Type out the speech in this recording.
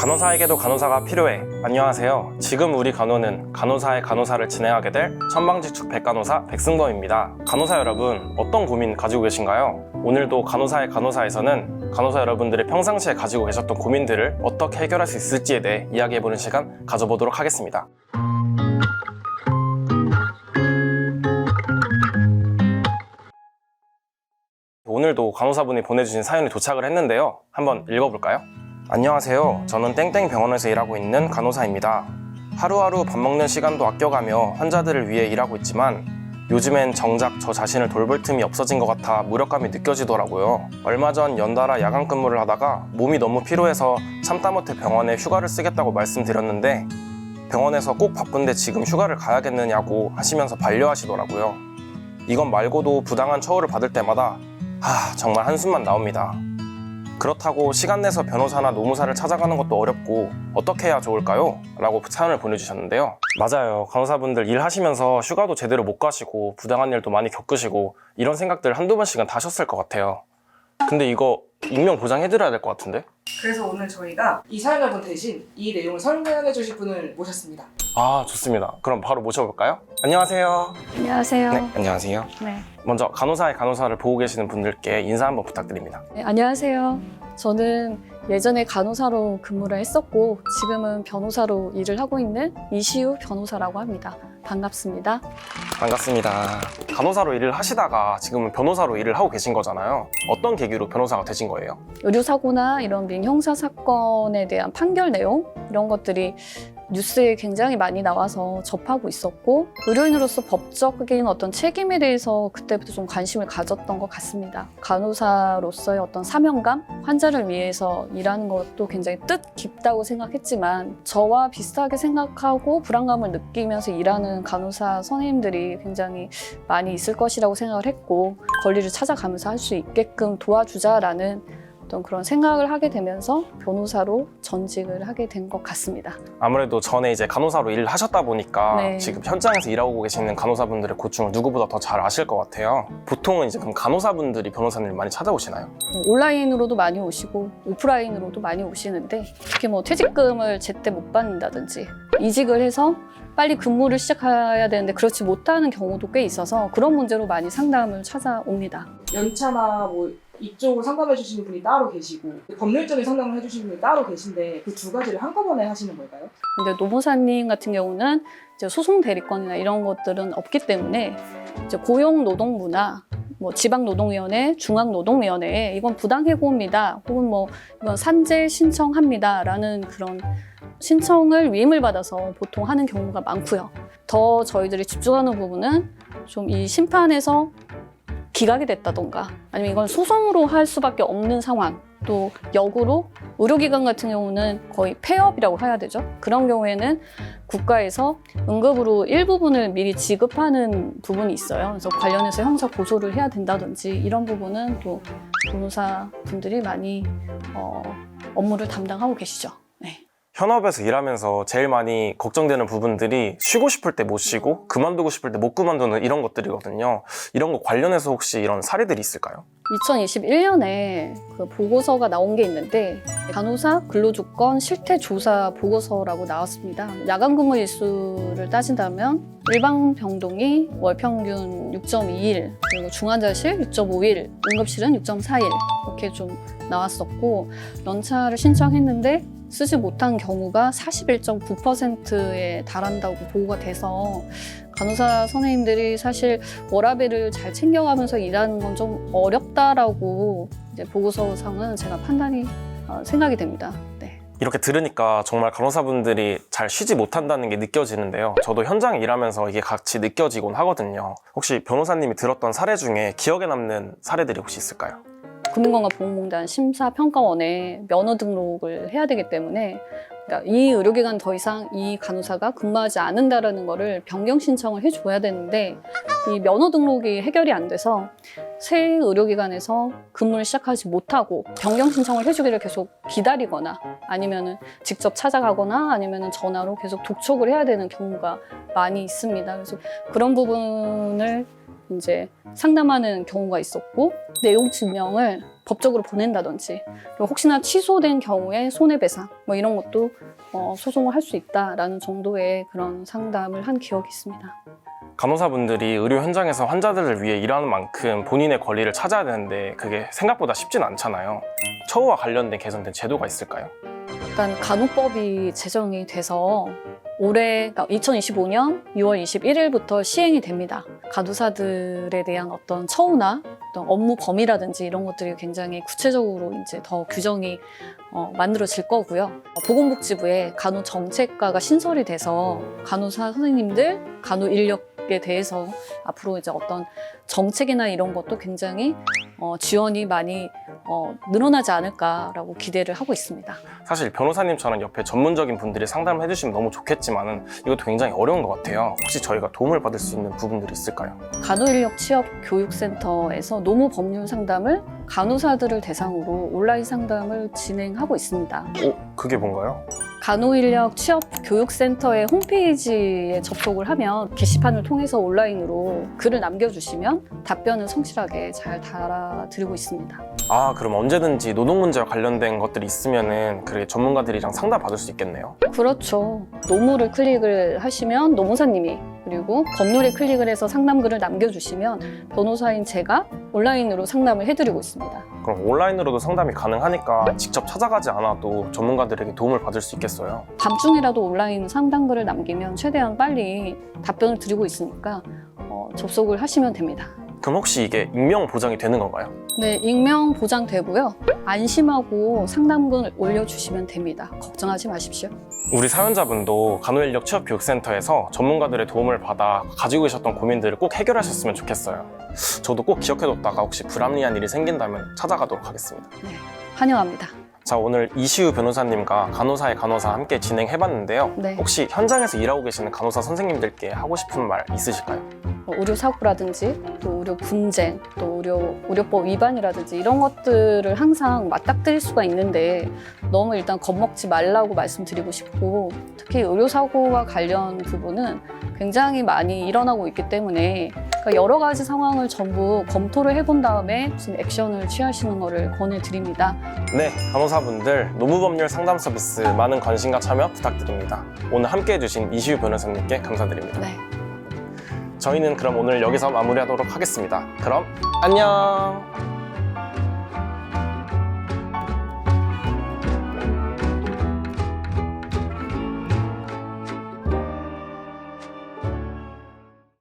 간호사에게도 간호사가 필요해. 안녕하세요. 지금 우리 간호는 간호사의 간호사를 진행하게 될 천방지축 백간호사 백승범입니다. 간호사 여러분, 어떤 고민 가지고 계신가요? 오늘도 간호사의 간호사에서는 간호사 여러분들의 평상시에 가지고 계셨던 고민들을 어떻게 해결할 수 있을지에 대해 이야기해보는 시간 가져보도록 하겠습니다. 오늘도 간호사분이 보내주신 사연이 도착을 했는데요. 한번 읽어볼까요? 안녕하세요. 저는 땡땡 병원에서 일하고 있는 간호사입니다. 하루하루 밥 먹는 시간도 아껴가며 환자들을 위해 일하고 있지만 요즘엔 정작 저 자신을 돌볼 틈이 없어진 것 같아 무력감이 느껴지더라고요. 얼마 전 연달아 야간 근무를 하다가 몸이 너무 피로해서 참다 못해 병원에 휴가를 쓰겠다고 말씀드렸는데 병원에서 꼭 바쁜데 지금 휴가를 가야겠느냐고 하시면서 반려하시더라고요. 이건 말고도 부당한 처우를 받을 때마다 정말 한숨만 나옵니다. 그렇다고 시간 내서 변호사나 노무사를 찾아가는 것도 어렵고 어떻게 해야 좋을까요? 라고 사연을 보내주셨는데요. 맞아요. 간호사분들 일하시면서 휴가도 제대로 못 가시고 부당한 일도 많이 겪으시고 이런 생각들 한두 번씩은 다 하셨을 것 같아요. 근데 이거 익명 보장해드려야 될 것 같은데? 그래서 오늘 저희가 이 사연자분 대신 이 내용을 설명해 주실 분을 모셨습니다. 좋습니다. 그럼 바로 모셔볼까요? 안녕하세요. 안녕하세요. 네, 안녕하세요. 네. 먼저 간호사의 간호사를 보고 계시는 분들께 인사 한번 부탁드립니다. 네, 안녕하세요. 저는 예전에 간호사로 근무를 했었고 지금은 변호사로 일을 하고 있는 이시우 변호사라고 합니다. 반갑습니다. 반갑습니다. 간호사로 일을 하시다가 지금은 변호사로 일을 하고 계신 거잖아요. 어떤 계기로 변호사가 되신 거예요? 의료사고나 이런 민형사 사건에 대한 판결 내용 이런 것들이 뉴스에 굉장히 많이 나와서 접하고 있었고 의료인으로서 법적인 어떤 책임에 대해서 그때부터 좀 관심을 가졌던 것 같습니다. 간호사로서의 어떤 사명감, 환자를 위해서 일하는 것도 굉장히 뜻깊다고 생각했지만 저와 비슷하게 생각하고 불안감을 느끼면서 일하는 간호사 선생님들이 굉장히 많이 있을 것이라고 생각을 했고 권리를 찾아가면서 할 수 있게끔 도와주자라는 어떤 그런 생각을 하게 되면서 변호사로 전직을 하게 된 것 같습니다. 아무래도 전에 이제 간호사로 일을 하셨다 보니까 네. 지금 현장에서 일하고 계시는 간호사분들의 고충을 누구보다 더 잘 아실 것 같아요. 보통은 이제 그럼 간호사분들이 변호사님을 많이 찾아오시나요? 온라인으로도 많이 오시고 오프라인으로도 많이 오시는데 특히 뭐 퇴직금을 제때 못 받는다든지 이직을 해서 빨리 근무를 시작해야 되는데 그렇지 못하는 경우도 꽤 있어서 그런 문제로 많이 상담을 찾아옵니다. 연차나 뭐 이쪽을 상담해 주시는 분이 따로 계시고 법률적인 상담을 해주시는 분이 따로 계신데 그 두 가지를 한꺼번에 하시는 걸까요? 근데 노무사님 같은 경우는 이제 소송 대리권이나 이런 것들은 없기 때문에 이제 고용노동부나 뭐 지방노동위원회, 중앙노동위원회에 이건 부당해고입니다. 혹은 뭐 이건 산재 신청합니다라는 그런 신청을 위임을 받아서 보통 하는 경우가 많고요. 더 저희들이 집중하는 부분은 좀 이 심판에서 기각이 됐다던가 아니면 이건 소송으로 할 수밖에 없는 상황 또 역으로 의료기관 같은 경우는 거의 폐업이라고 해야 되죠. 그런 경우에는 국가에서 응급으로 일부분을 미리 지급하는 부분이 있어요. 그래서 관련해서 형사 고소를 해야 된다든지 이런 부분은 또 변호사 분들이 많이 업무를 담당하고 계시죠. 네. 현업에서 일하면서 제일 많이 걱정되는 부분들이 쉬고 싶을 때 못 쉬고 그만두고 싶을 때 못 그만두는 이런 것들이거든요. 이런 거 관련해서 혹시 이런 사례들이 있을까요? 2021년에 그 보고서가 나온 게 있는데 간호사 근로조건 실태조사 보고서라고 나왔습니다. 야간 근무 일수를 따진다면 일반 병동이 월 평균 6.2일, 그리고 중환자실 6.5일, 응급실은 6.4일 이렇게 좀 나왔었고 연차를 신청했는데 쓰지 못한 경우가 41.9%에 달한다고 보고가 돼서 간호사 선생님들이 사실 워라밸을 잘 챙겨가면서 일하는 건 좀 어렵다라고 이제 보고서상은 제가 생각이 됩니다. 네. 이렇게 들으니까 정말 간호사분들이 잘 쉬지 못한다는 게 느껴지는데요. 저도 현장에 일하면서 이게 같이 느껴지곤 하거든요. 혹시 변호사님이 들었던 사례 중에 기억에 남는 사례들이 혹시 있을까요? 국민건강보험공단 심사평가원에 면허 등록을 해야 되기 때문에 그러니까 이 의료기관 더 이상 이 간호사가 근무하지 않는다라는 거를 변경 신청을 해줘야 되는데 이 면허 등록이 해결이 안 돼서 새 의료기관에서 근무를 시작하지 못하고 변경 신청을 해주기를 계속 기다리거나 아니면은 직접 찾아가거나 아니면은 전화로 계속 독촉을 해야 되는 경우가 많이 있습니다. 그래서 그런 부분을 이제 상담하는 경우가 있었고 내용 증명을 법적으로 보낸다든지 그리고 혹시나 취소된 경우에 손해배상 뭐 이런 것도 소송을 할 수 있다라는 정도의 그런 상담을 한 기억이 있습니다. 간호사분들이 의료 현장에서 환자들을 위해 일하는 만큼 본인의 권리를 찾아야 되는데 그게 생각보다 쉽진 않잖아요. 처우와 관련된 개선된 제도가 있을까요? 일단 간호법이 제정이 돼서 올해 그러니까 2025년 6월 21일부터 시행이 됩니다. 간호사들에 대한 어떤 처우나 어떤 업무 범위라든지 이런 것들이 굉장히 구체적으로 이제 더 규정이 만들어질 거고요. 보건복지부에 간호정책과가 신설이 돼서 간호사 선생님들, 간호 인력에 대해서 앞으로 이제 어떤 정책이나 이런 것도 굉장히 지원이 많이 늘어나지 않을까라고 기대를 하고 있습니다. 사실 변호사님처럼 옆에 전문적인 분들이 상담을 해주시면 너무 좋겠지만은 이것도 굉장히 어려운 것 같아요. 혹시 저희가 도움을 받을 수 있는 부분들이 있을까요? 간호인력 취업 교육센터에서 노무 법률 상담을 간호사들을 대상으로 온라인 상담을 진행하고 있습니다. 그게 뭔가요? 간호인력 취업 교육센터의 홈페이지에 접속을 하면 게시판을 통해서 온라인으로 글을 남겨주시면 답변을 성실하게 잘 달아드리고 있습니다. 그럼 언제든지 노동 문제와 관련된 것들이 있으면은 그렇게 전문가들이랑 상담 받을 수 있겠네요. 그렇죠. 노무를 클릭을 하시면 노무사님이 그리고 법률에 클릭을 해서 상담글을 남겨주시면 변호사인 제가 온라인으로 상담을 해드리고 있습니다. 그럼 온라인으로도 상담이 가능하니까 직접 찾아가지 않아도 전문가들에게 도움을 받을 수 있겠어요. 밤중이라도 온라인 상담글을 남기면 최대한 빨리 답변을 드리고 있으니까 접속을 하시면 됩니다. 그럼 혹시 이게 익명 보장이 되는 건가요? 네, 익명 보장되고요. 안심하고 상담글 올려주시면 됩니다. 걱정하지 마십시오. 우리 사연자분도 간호인력 취업교육센터에서 전문가들의 도움을 받아 가지고 계셨던 고민들을 꼭 해결하셨으면 좋겠어요. 저도 꼭 기억해뒀다가 혹시 불합리한 일이 생긴다면 찾아가도록 하겠습니다. 네, 환영합니다. 자, 오늘 이시우 변호사님과 간호사의 간호사 함께 진행해봤는데요. 네. 혹시 현장에서 일하고 계시는 간호사 선생님들께 하고 싶은 말 있으실까요? 의료 사고라든지 또 의료 분쟁, 또 의료법 위반이라든지 이런 것들을 항상 맞닥뜨릴 수가 있는데 너무 일단 겁먹지 말라고 말씀드리고 싶고 특히 의료 사고와 관련 부분은 굉장히 많이 일어나고 있기 때문에 그러니까 여러 가지 상황을 전부 검토를 해본 다음에 지금 액션을 취하시는 것을 권해드립니다. 네, 간호사분들 노무법률 상담 서비스 많은 관심과 참여 부탁드립니다. 오늘 함께 해주신 이시우 변호사님께 감사드립니다. 네. 저희는 그럼 오늘 여기서 마무리하도록 하겠습니다. 그럼 안녕!